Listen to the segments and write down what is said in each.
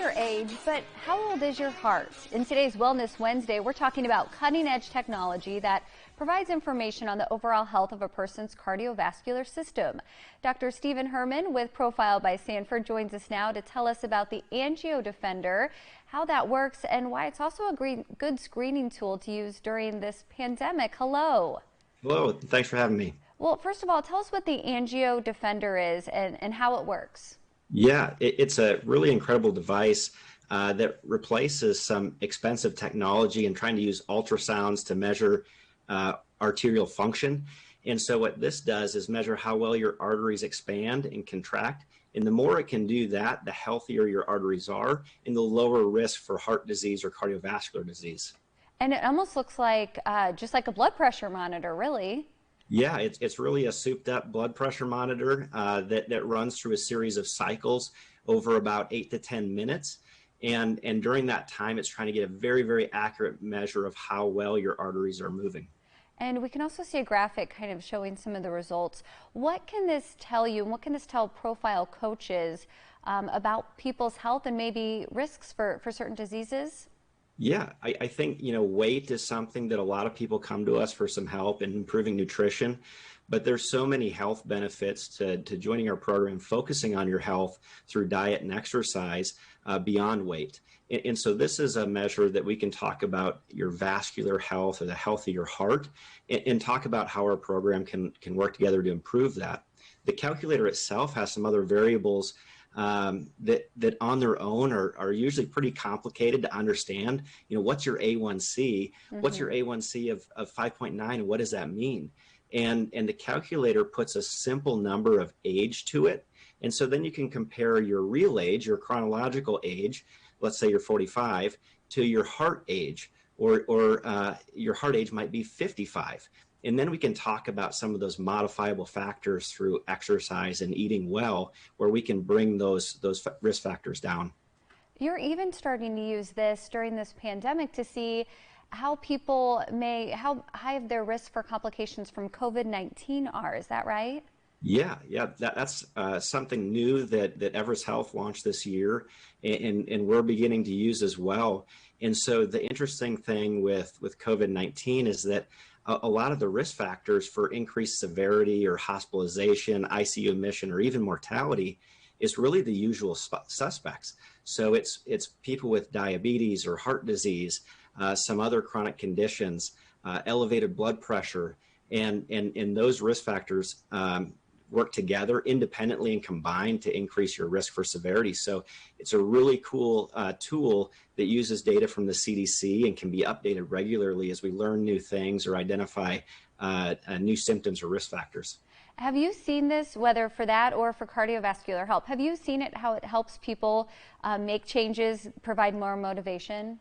your age, but how old is your heart? In today's Wellness Wednesday, we're talking about cutting-edge technology that provides information on the overall health of a person's cardiovascular system. Dr. Stephen Herman with Profile by Sanford joins us now to tell us about the Angio Defender, how that works, and why it's also a good screening tool to use during this pandemic. Hello. Hello, thanks for having me. Well, first of all, tell us what the Angio Defender is and how it works. Yeah, it's a really incredible device that replaces some expensive technology and trying to use ultrasounds to measure arterial function. And so what this does is measure how well your arteries expand and contract. And the more it can do that, the healthier your arteries are and the lower risk for heart disease or cardiovascular disease. And it almost looks like just like a blood pressure monitor, really. Yeah, it's really a souped up blood pressure monitor that runs through a series of cycles over about 8 to 10 minutes. And during that time, it's trying to get a very, very accurate measure of how well your arteries are moving. And we can also see a graphic kind of showing some of the results. What can this tell you, and what can this tell profile coaches about people's health and maybe risks for certain diseases? Yeah, I think, weight is something that a lot of people come to us for some help in improving nutrition, but there's so many health benefits to joining our program, focusing on your health through diet and exercise beyond weight. And so this is a measure that we can talk about your vascular health or the health of your heart and talk about how our program can work together to improve that. The calculator itself has some other variables that on their own are usually pretty complicated to understand. What's your A1C? What's your A1C of 5.9? And what does that mean? And the calculator puts a simple number of age to it. And so then you can compare your real age, your chronological age, let's say you're 45, to your heart age, or your heart age might be 55. And then we can talk about some of those modifiable factors through exercise and eating well, where we can bring those risk factors down. You're even starting to use this during this pandemic to see how how high of their risk for complications from COVID-19 are. Is that right? Yeah, that's something new that Everest Health launched this year, and we're beginning to use as well. And so the interesting thing with COVID-19 is that a lot of the risk factors for increased severity or hospitalization, ICU admission, or even mortality is really the usual suspects. So it's people with diabetes or heart disease, some other chronic conditions, elevated blood pressure, and those risk factors work together independently and combined to increase your risk for severity. So it's a really cool tool that uses data from the CDC and can be updated regularly as we learn new things or identify new symptoms or risk factors. Have you seen this, whether for that or for cardiovascular health? Have you seen it, how it helps people make changes, provide more motivation?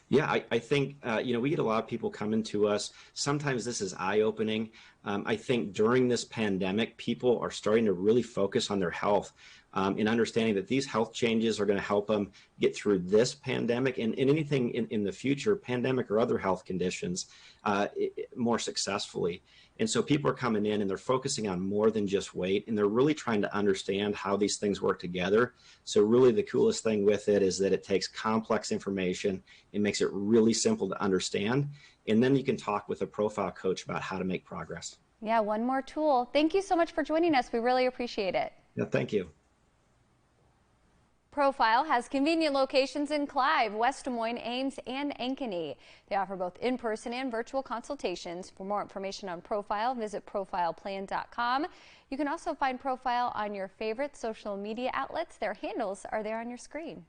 Yeah, I think, we get a lot of people coming to us. Sometimes this is eye-opening. I think during this pandemic, people are starting to really focus on their health and understanding that these health changes are going to help them get through this pandemic and anything in the future, pandemic or other health conditions, more successfully. And so people are coming in and they're focusing on more than just weight, and they're really trying to understand how these things work together. So really the coolest thing with it is that it takes complex information and makes it really simple to understand. And then you can talk with a profile coach about how to make progress. Yeah, one more tool. Thank you so much for joining us. We really appreciate it. Yeah, thank you. Profile has convenient locations in Clive, West Des Moines, Ames, and Ankeny. They offer both in-person and virtual consultations. For more information on Profile, visit profileplan.com. You can also find Profile on your favorite social media outlets. Their handles are there on your screen.